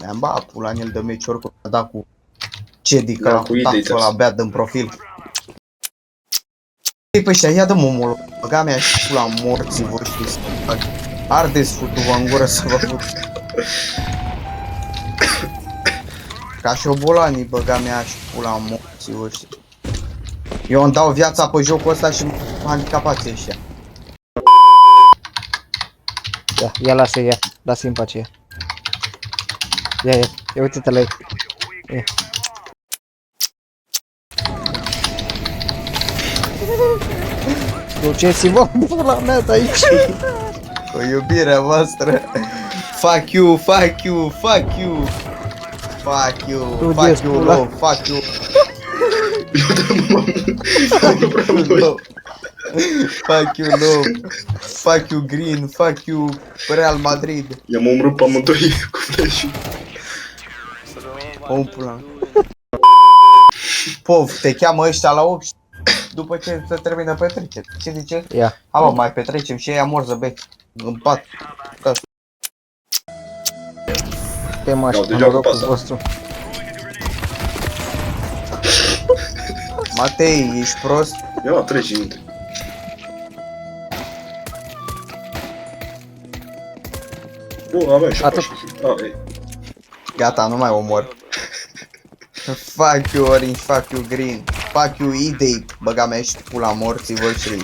Mi-am bat pula în el de meci oricum a dat cu Cedică Da, la cu idei taxul ăla beat în profil. Ei, păi ăștia, ia dă-mă omul, băga mea și pula morții voștri să fac. Ardeți futu-vă în gură să vă fut. Ca și obolanii băga mea și pula morții voștri. Eu îmi dau viața pe jocul ăsta și handicapați ăștia. Ia, lasă, ia, lasă-i în pace, ia. Ia, uite-te la ei. Ia. Duceți-vă pula mea de aici. Cu iubirea voastră. Fuck you, fuck you, fuck you. Fuck you, fuck you, love, fuck you. Fuck you, love. Fuck you, green, fuck you, Real Madrid. I-am omorât pe amândoi cu flash-ul. O pula. Pov, te cheamă ăștia la 8 după ce se termină petrecere. Ce zice? Ia. Ha, bă, mai petrecem și ea mor zăbe. În pat. Pe maș, deja norocul cu pasa. vostru. Matei, ești prost? Ia la 3 minute. Bun, aveam și Atât. ei. Gata, nu mai omor. Fuck you orange, fuck you green, fuck you idei, băga mea și pula morții voștri.